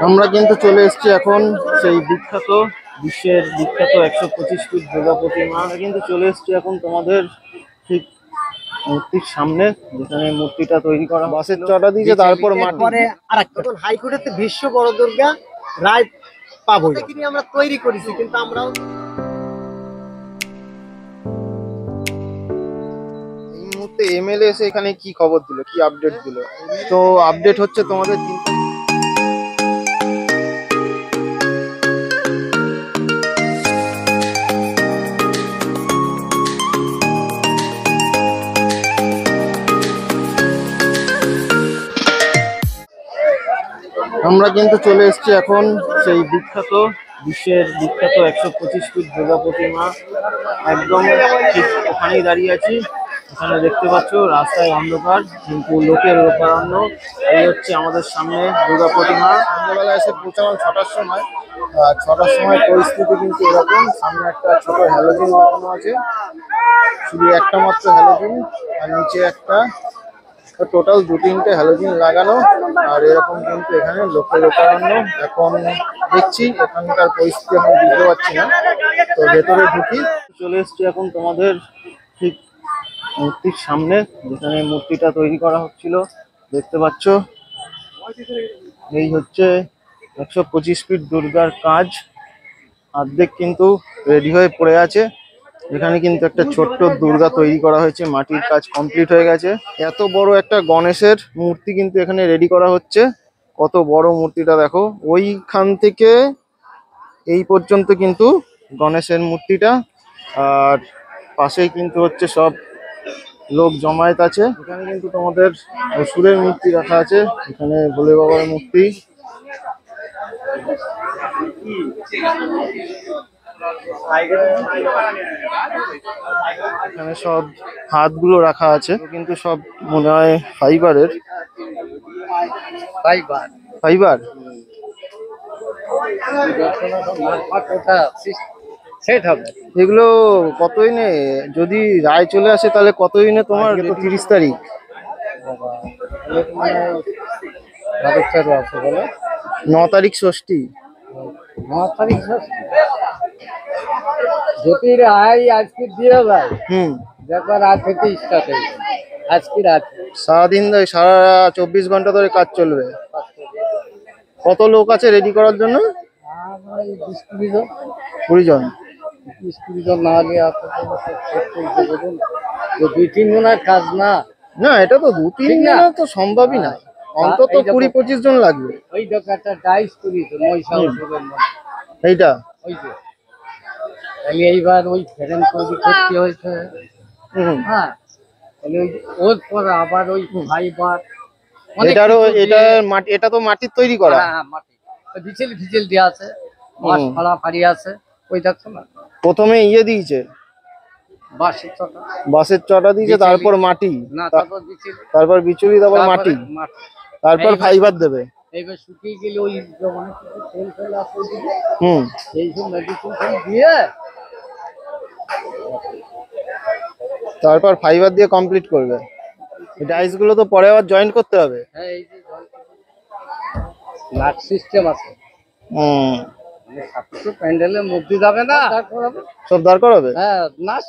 আমরা কিন্তু চলে এসেছি এখন সেই বিখ্যাত বিশ্বের বিখ্যাত 125 ফিট দুর্গা প্রতিমা। আমরা কিন্তু চলে এসেছি এখন তোমাদের ঠিক মূর্তির সামনে, যেখানে মূর্তিটা তৈরি করা বাসের চটা দিয়েছে, তারপর পরে আরেকটা হাইকোর্টেতে বিশ্ব বড় দুর্গা রায় পাবো আমরা তৈরি করেছি, কিন্তু আমরাও এই মুহূর্তে এমএলএ এসে এখানে কি খবর দিল, কি আপডেট দিল? তো আপডেট হচ্ছে তোমাদের আমরা কিন্তু চলে এসেছি এখন সেই বিখ্যাত বিশ্বের বিখ্যাত 125 ফিট দুর্গা প্রতিমা। একদম ঠিক ওখানেই দাঁড়িয়ে আছি। এখানে দেখতে পাচ্ছ রাস্তায় অন্ধকার, কিন্তু লোকের লোকারণ্য। এই হচ্ছে আমাদের সামনে দুর্গা প্রতিমা। সন্ধ্যাবেলা এসে পৌঁছালাম 6টার সময়। 6টার সময় পরিস্থিতি কিন্তু এরকম। সামনে একটা ছোট হ্যালোজিন লাগানো আছে, শুধু একটা মাত্র হ্যালোজিন, আর নিচে একটা, টোটাল 2-3টে হ্যালোজিন লাগানো। আর এরকম কিন্তু এখানে লোকারণ্য। এখন দেখছি এখানকার পরিস্থিতি এখন বুঝতে পারছি না, তো ভেতরে ঢুকি। চলে এসছি এখন তোমাদের ঠিক মূর্তির সামনে, যেখানে মূর্তিটা তৈরি করা হচ্ছিল। দেখতে পাচ্ছ এই হচ্ছে 125 ফিট দুর্গার কাজ অর্ধেক কিন্তু রেডি হয়ে পড়ে আছে। এখানে কিন্তু একটা ছোট্ট দুর্গা তৈরি করা হয়েছে, মাটির কাজ কমপ্লিট হয়ে গেছে। এত বড় একটা গণেশের মূর্তি কিন্তু এখানে রেডি করা হচ্ছে। কত বড় মূর্তিটা দেখো, ওইখান থেকে এই পর্যন্ত কিন্তু গণেশের মূর্তিটা। আর পাশেই কিন্তু হচ্ছে সব লোক জমায়েত আছে। এখানে কিন্তু তোমাদের অসুরের মূর্তি রাখা আছে, এখানে ভোলে বাবার মূর্তি। এখানে সব হাতগুলো রাখা আছে, কিন্তু সব মনে হয় ফাইবারের। ফাইবার এগুলো কতই নে? যদি রায় চলে আসে তাহলে কতই নে তোমার? তো 30 তারিখ। 9 তারিখ ষষ্ঠী। 9 তারিখ যদি রায় আজকে দিয়ে যায়, দেখো রাত থেকে স্টার্ট হয়ে যাবে। আজকে রাত সারাদিন ধরে, সারা 24 ঘন্টা ধরে কাজ চলবে। কত লোক আছে রেডি করার জন্য? 20 জন। 20 জন না হলে 2-3 জনের কাজ না। না, এটা তো 2-3 জন তো সম্ভবই না, অন্তত 20-25 জন লাগবে। ওই দেখো একটা ডাইস করেছে মহিষাসুরের মধ্যে, এইটা ওই যে তাহলে এইবার ওই ফ্রেম তৈরি করতে হয়েছে। হ্যাঁ, তাহলে ওর পর আবার ওই ফাইবার, এটা তো মাটির তৈরি করা। হ্যাঁ, মাটি ভিজেল দেওয়া আছে, বাঁশ ফাড়ি আছে। ওই দেখছো না, প্রথমে ইয়ে দিয়েছে, বাঁশের চটা দিয়েছে, তারপর মাটি, তারপর বিচুলি, তারপর মাটি, তারপর ফাইবার দেবে। এইবার শুকিয়ে গেলে ওই অনেক কিছু তেল ফেল আছে, এই সব মেডিসিন দিয়ে তারপর ফাইবার দিয়ে কমপ্লিট করবে। এই ডাইস গুলো তো পরে আবার জয়েন্ট করতে হবে। হ্যাঁ, এই যে নাট সিস্টেম আছে। প্যান্ডেলের মধ্যে যাবে না, সব দাঁড় করাবে। হ্যাঁ, নাচ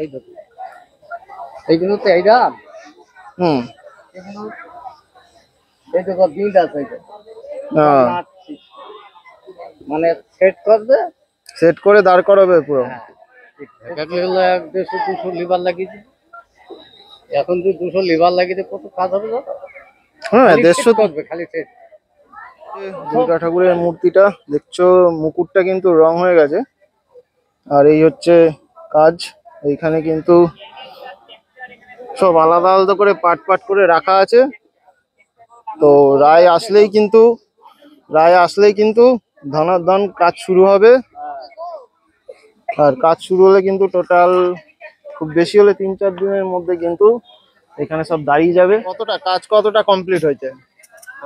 এই দেখো, এইগুলো তো এইটা এই দেখো বিল্ড আছে, মানে সেট করবে, সেট করে দাঁড় করাবে পুরো। 150-200 লিভার লাগিয়েছে। এখন তো 200 লিভার লাগিয়ে কত কাজ হবে? হ্যাঁ, 150 করবে খালি সেট। দুর্গা ঠাকুরের মূর্তিটা দেখছো, মুকুটটা কিন্তু রং হয়ে গেছে। আর এই হচ্ছে কাজ। এইখানে কিন্তু সব আলাদা আলাদা করে পার্ট পার্ট করে রাখা আছে। তো রায় আসলেই কিন্তু ধনাধন কাজ শুরু হবে। আর কাজ শুরু হলে কিন্তু টোটাল খুব বেশি হলে 3-4 দিনের মধ্যে কিন্তু এখানে সব দাঁড়িয়ে যাবে। কতটা কমপ্লিট হয়েছে?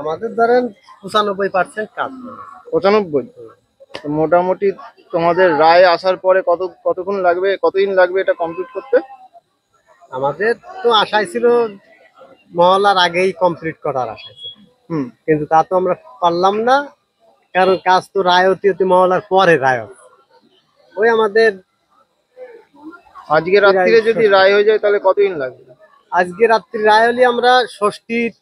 আমাদের ধরেন 95% কাজ। 95? মোটামুটি তোমাদের রায় আসার পরে কতক্ষণ লাগবে, কতদিন লাগবে এটা কমপ্লিট করতে? আমাদের তো আশাই ছিল মহলার আগেই কমপ্লিট করার আশা ছিল, কিন্তু তা তো আমরা পারলাম না। কারণ কাজ তো রায়তি মহলার পরে রায়ত। ওই আমাদের আজকে রাত্রিরে যদি রায় হয়ে যায় তাহলে কতদিন লাগবে? আজকে রাত্রি রায় হলে আমরা ষষ্ঠীর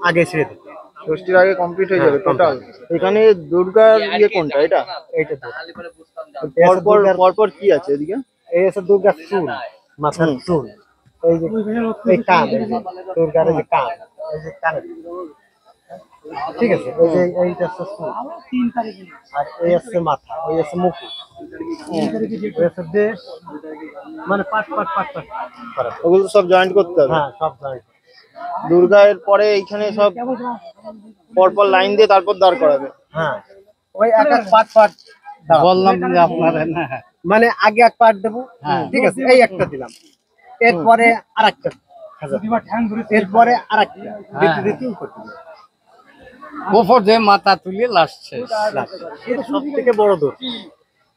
আগে ছেড়ে দেবো। ষষ্ঠীর আগে কমপ্লিট হয়ে যাবে টোটাল। এখানে দুর্গার ইয়ে কোনটা? এটা এইটা তো পরপর পরপর কি আছে এদিকে? এই আছে দুর্গার চুল, মাথার চুল, এই যে এই কান, এই যে দুর্গার এই যে কান, এই যে কান, ঠিক আছে। এই যে এইটা হচ্ছে চুল, আর এই আছে মাথা, এই আছে মুকুট, এই আছে দেশ, মানে পাট পাট পাট পাট করা। ওগুলো সব জয়েন্ট করতে হবে। হ্যাঁ, সব জানি। দুর্গার পরে এইখানে সব পরপর লাইন দিয়ে তারপর দাঁড় করাবে। হ্যাঁ, ওই এক এক পাট পাট দাও। বললাম যে আপনারা না, মানে আগে এক পাট দেবো, ঠিক আছে, এই একটা দিলাম, এরপরে আরেকটা, এরপরে আরেকটা দিতে দিতে করতে হবে। গোফর দিয়ে মাথা তুলে লাস্ট শেষ। এটা সব থেকে বড় দোষ।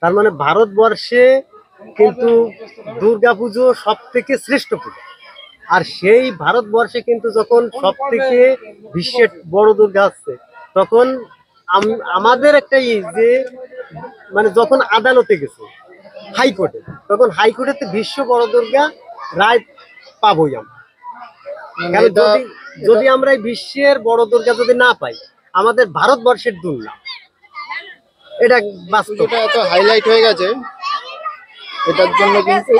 তার মানে ভারতবর্ষে কিন্তু দুর্গাপুজো সব থেকে শ্রেষ্ঠ পুজো। আর সেই ভারতবর্ষে কিন্তু যখন সব থেকে বিশ্বের বড় দুর্গা আসছে, তখন আমাদের একটা যে মানে যখন আদালতে গেছে হাইকোর্টে, তখন হাইকোর্টেতে বিশ্ব বড় দুর্গা রায় পাবোই আমরা। কারণ যদি আমরা এই বিশ্বের বড় দুর্গা যদি না পাই, আমাদের ভারতবর্ষের দুর্গা, এটা বাস্তব। এটা এত হাইলাইট হয়ে গেছে, এটার জন্য কিন্তু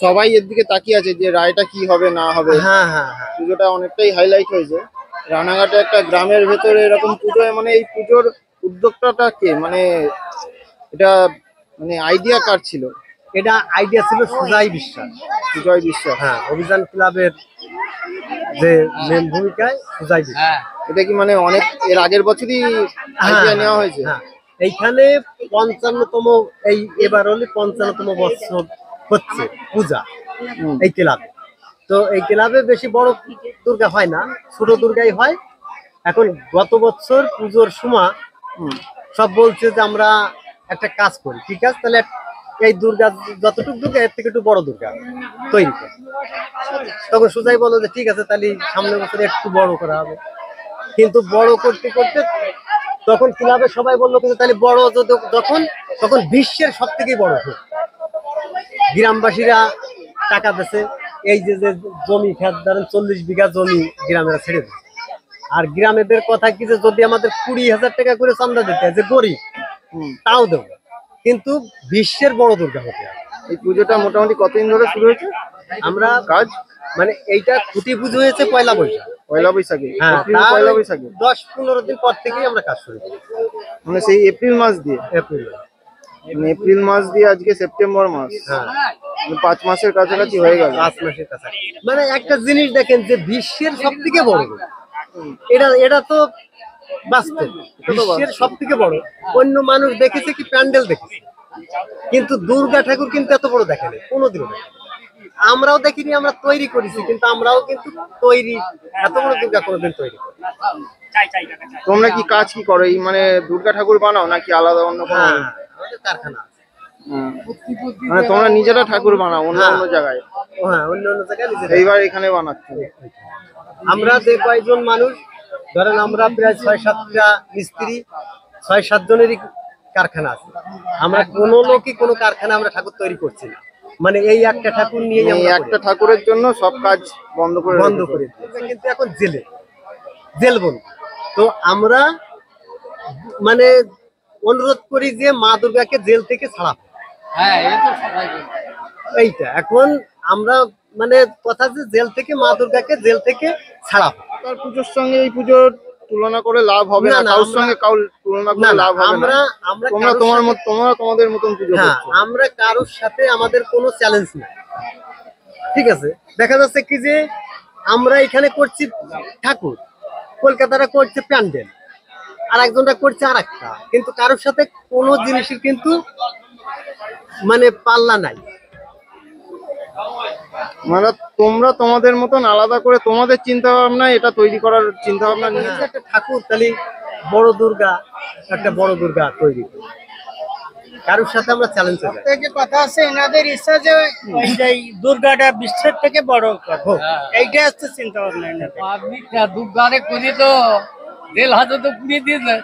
সবাই এর দিকে তাকিয়ে আছে যে রায়টা কি হবে না হবে। হ্যাঁ হ্যাঁ হ্যাঁ, পুজোটা অনেকটাই হাইলাইট হয়েছে। রানাঘাটে একটা গ্রামের ভেতরে এরকম পুজো, মানে এই পুজোর উদ্যোক্তাটা কে, মানে এটা মানে আইডিয়া কার ছিল? এটা আইডিয়া ছিল সুজয় বিশ্বাস। সুজয় বিশ্বাস। হ্যাঁ, অভিযান ক্লাবের যে মেন ভূমিকায় সুজয় বিশ্বাস। হ্যাঁ, এটা কি মানে অনেক এর আগের বছরই আইডিয়া নেওয়া হয়েছে? হ্যাঁ, এইখানে 55তম, এই এবার হলে 55তম বছর হচ্ছে পূজা এই ক্লাবে। তো এই ক্লাবে বেশি বড় দুর্গা হয় না, ছোট দুর্গাই হয়। এখন গত বছর পুজোর সময় সব বলছে যে আমরা একটা কাজ করি, ঠিক আছে, তাহলে এই দুর্গা যতটুকু দুর্গা এর থেকে একটু বড় দুর্গা তৈরি করে। তখন সুজাই বলো যে ঠিক আছে, তাহলে সামনের বছর একটু বড় করা হবে। কিন্তু বড় করতে করতে তখন ক্লাবে সবাই বললো কিন্তু তাহলে বড় তখন বিশ্বের সব থেকে বড় হোক। গ্রামবাসীরা টাকা দিচ্ছে, এই যে যে জমি খেত ধরেন 40 বিঘা জমি গ্রামেরা ছেড়ে দিচ্ছে। আর গ্রামেদের কথা কি যে যদি আমাদের 20,000 টাকা করে চান্দা দিতে হয়, যে গরিব তাও দেবো, কিন্তু বিশ্বের বড় দুর্গা হতে হবে। এই পুজোটা মোটামুটি কতদিন ধরে শুরু হয়েছে আমরা কাজ? মানে এইটা খুঁটি পুজো হয়েছে পয়লা বৈশাখ। পয়লা বৈশাখে? হ্যাঁ, পয়লা বৈশাখে 10-15 দিন পর থেকেই আমরা কাজ শুরু করি। মানে সেই এপ্রিল মাস দিয়ে? এপ্রিল। মানে এপ্রিল মাস দিয়ে আজকে সেপ্টেম্বর মাস। হ্যাঁ, 5 মাসের কাছাকাছি হয়ে গেল। 5 মাসের কাছাকাছি। মানে একটা জিনিস দেখেন যে বিশ্বের সব থেকে বড় দুর্গা। এটা তো বাস্তব, বিশ্বের সব থেকে বড়। অন্য মানুষ দেখেছে কি প্যান্ডেল দেখেছে, কিন্তু দুর্গা ঠাকুর কিন্তু এত বড় দেখেনি কোনোদিনও। আমরাও দেখিনি, আমরা তৈরি করেছি, কিন্তু আমরাও কিন্তু তৈরি এত বড় দুর্গা কোনোদিন তৈরি করি। তোমরা কি কাজ কি করো? এই মানে দুর্গা ঠাকুর বানাও নাকি আলাদা অন্য কোনো? হ্যাঁ, আমাদের কারখানা আছে। মানে তোমরা নিজেরা ঠাকুর বানাও অন্য অন্য জায়গায়? হ্যাঁ, অন্য অন্য জায়গায় নিজেরা। এইবার এখানে বানাচ্ছি। আমরা যে কয়েকজন মানুষ, ধরেন আমরা প্রায় 6-7টা মিস্ত্রি, 6-7 জনেরই কারখানা আছে। আমরা কোনো লোকই কোনো কারখানা আমরা ঠাকুর তৈরি করছি না। মানে এই একটা ঠাকুর নিয়ে এই একটা ঠাকুরের জন্য সব কাজ বন্ধ করে দিয়েছে। কিন্তু এখন জেল বন্ধ। তো আমরা মানে অনুরোধ করি যে মা দুর্গাকে জেল থেকে ছাড়া। হ্যাঁ, এই তো সবাই বলে। এইটা এখন আমরা মানে কথা যে জেল থেকে মা দুর্গাকে জেল থেকে ছাড়া। তার পুজোর সঙ্গে এই পুজোর তুলনা করে লাভ হবে না, কারোর সঙ্গে কারোর তুলনা করে লাভ হবে না। তোমরা তোমরা তোমাদের মতন পুজো করছো। আমরা কারোর সাথে আমাদের কোনো চ্যালেঞ্জ নেই, ঠিক আছে। দেখা যাচ্ছে কি যে আমরা এখানে করছি ঠাকুর, কলকাতারা করছে প্যান্ডেল, আর একজনটা করছে আর একটা, কিন্তু কারোর সাথে কোনো জিনিসের কিন্তু মানে পাল্লা নাই। মানে তোমরা তোমাদের মতন আলাদা করে তোমাদের চিন্তা ভাবনা এটা তৈরি করার চিন্তা ভাবনা নিয়েছে। একটা ঠাকুর তাহলে বড় দুর্গা, একটা বড় দুর্গা তৈরি করি, কারোর সাথে আমরা চ্যালেঞ্জ থেকে কথা আছে এনাদের ইচ্ছা যে এই দুর্গাটা বিশ্বের থেকে বড় হোক, এইটা হচ্ছে চিন্তা ভাবনা। পাবলিকটা দুর্গারে করে তো রেল হাতে তো পুড়িয়ে দিয়েছে,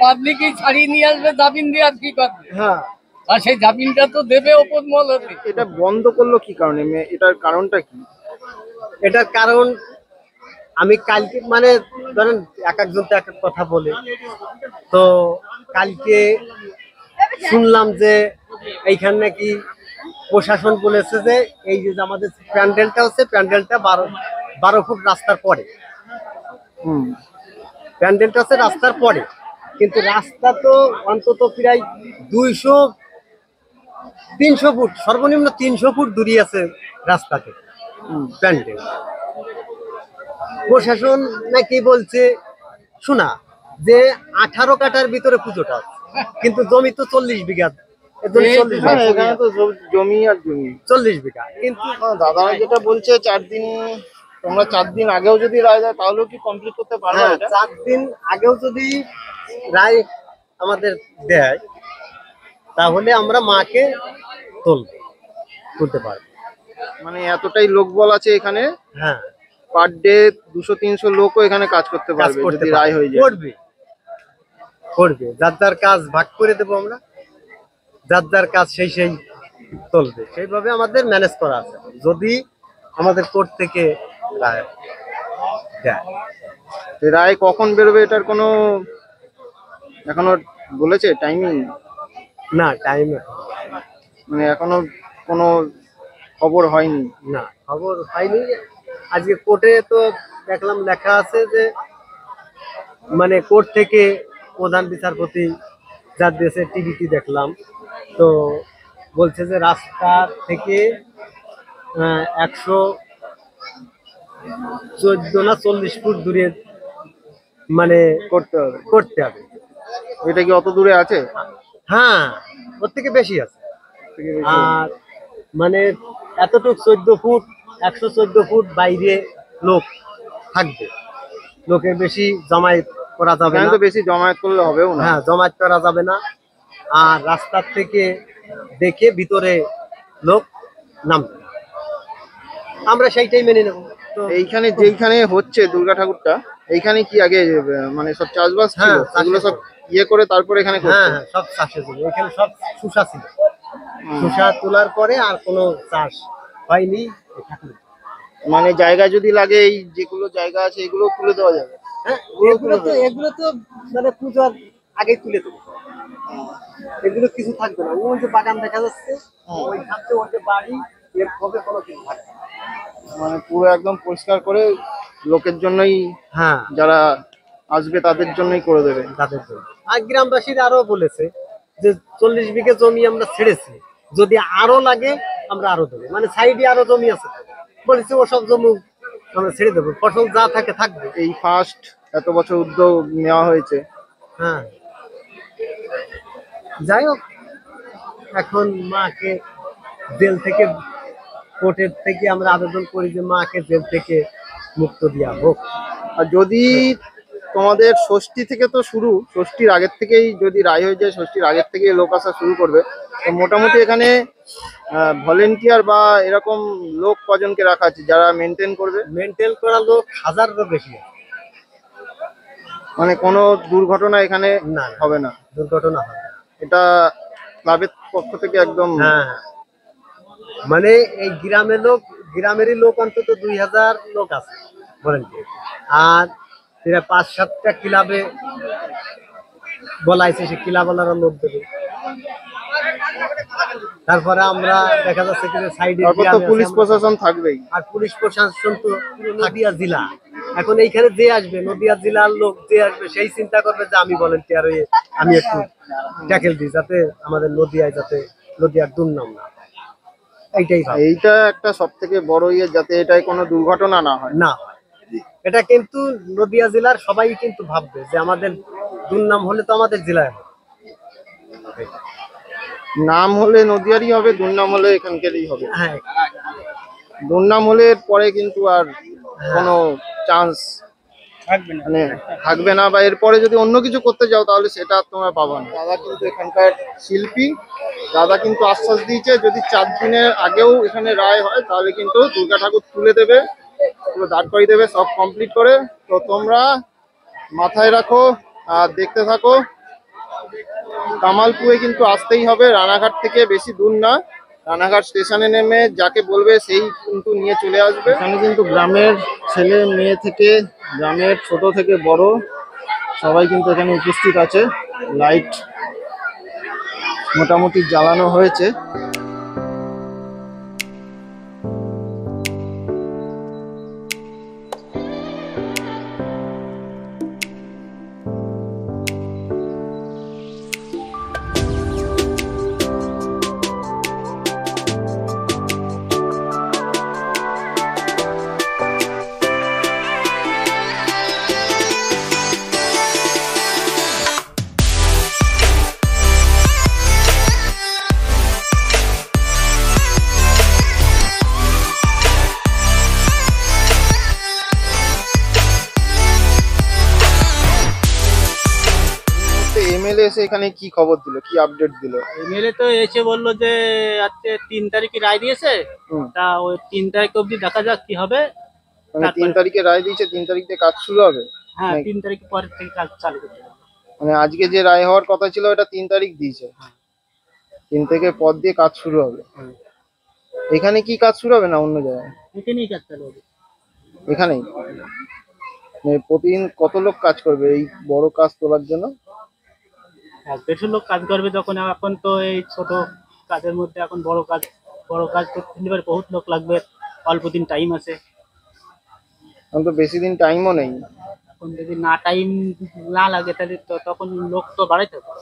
পাবলিকই ছাড়িয়ে নিয়ে আসবে জামিন দিয়ে, আর কি করবে? হ্যাঁ, আর সেই জামিনটা তো দেবে ওপর মহলতে। এটা বন্ধ করলো কি কারণে? এটার কারণটা কি? এটার কারণ আমি কালকে মানে ধরেন এক একজন তো এক এক কথা বলে, তো কালকে শুনলাম যে এইখানে নাকি প্রশাসন বলেছে যে এই যে আমাদের প্যান্ডেলটা হচ্ছে, প্যান্ডেলটা 12 ফুট রাস্তার পরে, হুম, প্যান্ডেলটা হচ্ছে রাস্তার পরে, কিন্তু রাস্তা তো অন্তত প্রায় 200-300 ফুট, সর্বনিম্ন 300 ফুট দূরে আছে রাস্তা থেকে প্যান্ডেল। প্রশাসন নাকি বলছে শোনা যে 18 কাঠার ভিতরে পুজোটা আছে, কিন্তু জমি তো 40 বিঘা, এর জন্য 40 হ্যাঁ, বিঘা, এখানে তো জমি আর জমি। 40 বিঘা, কিন্তু দাদা যেটা বলছে 4 দিন, তোমরা 4 দিন আগেও যদি রায় দেয় তাহলেও কি কমপ্লিট করতে পারবে হ্যাঁ, এটা? 4 দিন আগেও যদি রায় আমাদের দেয় তাহলে আমরা মাকে তুলতে পারবো। মানে এতটাই লোকবল আছে এখানে, হ্যাঁ, পার ডে 200-300 লোকও এখানে কাজ করতে কাজ পারবে করতে যদি রায় হয়ে যায়। করবে যার যার কাজ ভাগ করে দেবো আমরা, যার যার কাজ সেই চলবে, সেইভাবে আমাদের ম্যানেজ করা আছে যদি আমাদের কোর্ট থেকে রায় দেয়। রায় কখন বেরোবে এটার কোনো এখনো বলেছে টাইমিং? না, টাইম মানে এখনো কোনো খবর হয়নি। না, খবর হয়নি। আজকে কোর্টে তো দেখলাম লেখা আছে যে মানে কোর্ট থেকে প্রধান বিচারপতি যা দিয়েছে, টিভিতে দেখলাম, তো বলছে যে রাস্তা থেকে 114 না 40 ফুট দূরে মানে করতে হবে। করতে হবে। এটা কি অত দূরে আছে? হ্যাঁ, ওর থেকে বেশি আছে। থেকে বেশি? আর মানে এতটুক 14 ফুট, 114 ফুট বাইরে লোক থাকবে, লোকের বেশি জমায়েত করা যাবে এখানে না। তো বেশি জমায়েত করলে হবেও না। হ্যাঁ, জমায়েত করা যাবে না। আর রাস্তার থেকে দেখে ভিতরে লোক নামবে, আমরা সেইটাই মেনে নেব। তো এইখানে যেইখানে হচ্ছে দুর্গা ঠাকুরটা, এইখানে কি আগে মানে সব চাষবাস ছিল? হ্যাঁ, সেগুলো সব ইয়ে করে তারপরে এখানে হ্যাঁ করছে? হ্যাঁ, সব চাষের জন্য এখানে সব শুষা ছিল, শুষা তোলার পরে আর কোনো চাষ হয়নি। এই ঠাকুর, মানে জায়গা যদি লাগে, এই যেগুলো জায়গা আছে এগুলো তুলে দেওয়া যাবে। হ্যাঁ, এগুলো তো মানে পূজার আগে তুলে দেবো, এগুলো কিছু থাকবে না। ওই যে বাগান দেখা যাচ্ছে, ওই থাকছে, ওই যে বাড়ি, এর হবে কোনো কিছু থাকবে না। মানে পুরো একদম পরিষ্কার করে লোকের জন্যই, হ্যাঁ, যারা আসবে তাদের জন্যই করে দেবে। তাদের জন্য। আর গ্রামবাসীরা আরো বলেছে যে 40 বিঘা জমি আমরা ছেড়েছি, যদি আরো লাগে আমরা আরো দেবো, মানে সাইডে আরো জমি আছে, বলেছে ওসব জমি আমরা ছেড়ে দেবো, ফসল যা থাকে থাকবে। এই ফার্স্ট এত বছর উদ্যোগ নেওয়া হয়েছে। হ্যাঁ, যাই হোক, এখন মাকে জেল থেকে, কোর্টের থেকে আমরা আবেদন করি যে মাকে জেল থেকে মুক্ত দেওয়া হোক। আর যদি তোমাদের ষষ্ঠী থেকে তো শুরু, ষষ্ঠীর আগের থেকেই যদি রায় হয়ে যায়, ষষ্ঠীর আগের থেকেই লোক আসা শুরু করবে, তো মোটামুটি এখানে ভলেন্টিয়ার বা এরকম লোক কজনকে রাখা আছে যারা মেনটেন করবে? মেনটেন করা লোক 1000-এরও বেশি আছে। মানে কোনো দুর্ঘটনা এখানে না, হবে না? দুর্ঘটনা হবে না। এটা ক্লাবের পক্ষ থেকে একদম। হ্যাঁ, মানে এই গ্রামেরই লোক অন্তত 2000 লোক আছে ভলেন্টিয়ার, আর প্রায় 5-7টা ক্লাবে বলাইছে, সে ক্লাবওয়ালারা লোক দেবে। তারপরে আমরা দেখা যাচ্ছে কি সাইডে তারপর তো পুলিশ প্রশাসন থাকবেই। আর পুলিশ প্রশাসন তো নদিয়া জেলা, এখন এইখানে যে আসবে নদিয়া জেলার লোক যে আসবে সেই চিন্তা করবে যে আমি ভলেন্টিয়ার হয়ে আমি একটু ট্যাকেল দিই, যাতে আমাদের নদিয়ায় যাতে নদিয়ার দুর্নাম না হয়। এইটাই ভাব। এইটা একটা সব থেকে বড় ইয়ে, যাতে এটাই কোনো দুর্ঘটনা না হয়। না হয়, এটা কিন্তু নদিয়া জেলার সবাই কিন্তু ভাববে যে আমাদের দুর্নাম হলে তো আমাদের জেলায় হবে। নাম হলে নদিয়ারই হবে, দুর্নাম হলে এখানকারই হবে। হ্যাঁ, দুর্নাম হলে পরে কিন্তু আর কোনো চান্স থাকবে না। মানে থাকবে না, বা এরপরে যদি অন্য কিছু করতে যাও তাহলে সেটা আর তোমরা পাবা না। দাদা কিন্তু এখানকার শিল্পী, দাদা কিন্তু আশ্বাস দিয়েছে যদি 4 দিনের আগেও এখানে রায় হয় তাহলে কিন্তু দুর্গা ঠাকুর তুলে দেবে, পুরো দাঁড় করিয়ে দেবে সব কমপ্লিট করে। তো তোমরা মাথায় রাখো, আর দেখতে থাকো। কামালপুরে কিন্তু আসতেই হবে, রানাঘাট থেকে বেশি দূর না। রানাঘাট স্টেশনে নেমে যাকে বলবে সেই কিন্তু নিয়ে চলে আসবে। এখানে কিন্তু গ্রামের ছেলে মেয়ে থেকে গ্রামের ছোট থেকে বড় সবাই কিন্তু এখানে উপস্থিত আছে। লাইট মোটামুটি জ্বালানো হয়েছে। এমএলএ এসে এখানে কি খবর দিল, কি আপডেট দিল? এমএলএ তো এসে বললো যে আজকে 3 তারিখে রায় দিয়েছে, তা ওই 3 তারিখ অবধি দেখা যাক কি হবে। মানে 3 তারিখে রায় দিয়েছে, 3 তারিখ থেকে কাজ শুরু হবে? হ্যাঁ, 3 তারিখ পরের থেকে কাজ চালু করতে হবে। মানে আজকে যে রায় হওয়ার কথা ছিল ওটা 3 তারিখ দিয়েছে, 3 থেকে পর দিয়ে কাজ শুরু হবে। এখানে কি কাজ শুরু হবে না অন্য জায়গায়? এখানেই কাজ চালু হবে। এখানেই? মানে প্রতিদিন কত লোক কাজ করবে এই বড় কাজ তোলার জন্য? বেশি লোক কাজ করবে যখন, এখন তো এই ছোট কাজের মধ্যে এখন বড় কাজ করতে হলে বহুত লোক লাগবে, অল্প দিন টাইম আছে। এখন তো বেশি দিন টাইমও নেই। এখন যদি টাইম না লাগে তাহলে তো তখন লোক তো বাড়াইতে হবে।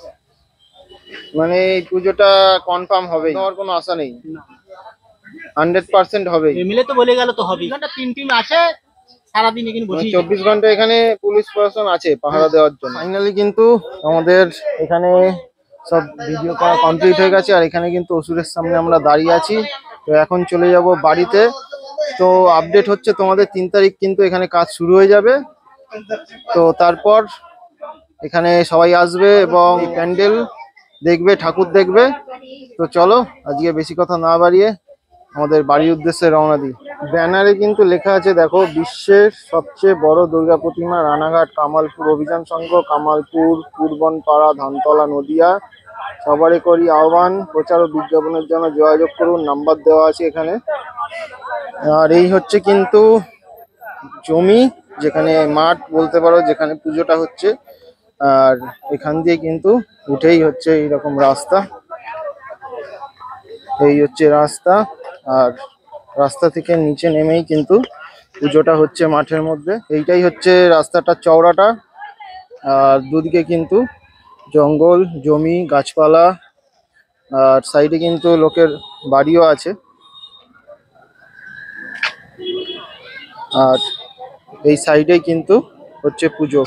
মানে এই পুজোটা কনফার্ম হবে, আর কোনো আশা নেই? না, 100% হবে। এমএলএ তো বলে গেল তো হবে। ঘন্টা 3 টিম আসে সারাদিন এখানে বসে। 24 ঘন্টা এখানে পুলিশ প্রশাসন আছে পাহারা দেওয়ার জন্য। ফাইনালি কিন্তু আমাদের এখানে সব ভিডিও করা কমপ্লিট হয়ে গেছে, আর এখানে কিন্তু অসুরের সামনে আমরা দাঁড়িয়ে আছি। তো এখন চলে যাব বাড়িতে। তো আপডেট হচ্ছে তোমাদের 3 তারিখ কিন্তু এখানে কাজ শুরু হয়ে যাবে। তো তারপর এখানে সবাই আসবে এবং প্যান্ডেল দেখবে, ঠাকুর দেখবে। তো চলো আজকে বেশি কথা না বাড়িয়ে আমাদের বাড়ির উদ্দেশ্যে রওনা দিই। ব্যানারে কিন্তু লেখা আছে দেখো, বিশ্বের সবচেয়ে বড় দুর্গা প্রতিমা রানাঘাট কামালপুর অভিযান সংঘ, কামালপুর, পূর্বনপাড়া, ধানতলা, নদিয়া। সবারই করি আহ্বান, প্রচার ও বিজ্ঞাপনের জন্য যোগাযোগ করুন, নাম্বার দেওয়া আছে এখানে। আর এই হচ্ছে কিন্তু জমি, যেখানে মাঠ বলতে পারো, যেখানে পুজোটা হচ্ছে। আর এখান দিয়ে কিন্তু উঠেই হচ্ছে এইরকম রাস্তা, এই হচ্ছে রাস্তা। আর রাস্তা থেকে নিচে নেমেই কিন্তু পুজোটা হচ্ছে মাঠের মধ্যে। এইটাই হচ্ছে রাস্তাটার চওড়াটা। আর দুদিকে কিন্তু জঙ্গল, জমি, গাছপালা, আর সাইডে কিন্তু লোকের বাড়িও আছে। আর এই সাইডেই কিন্তু হচ্ছে পুজো।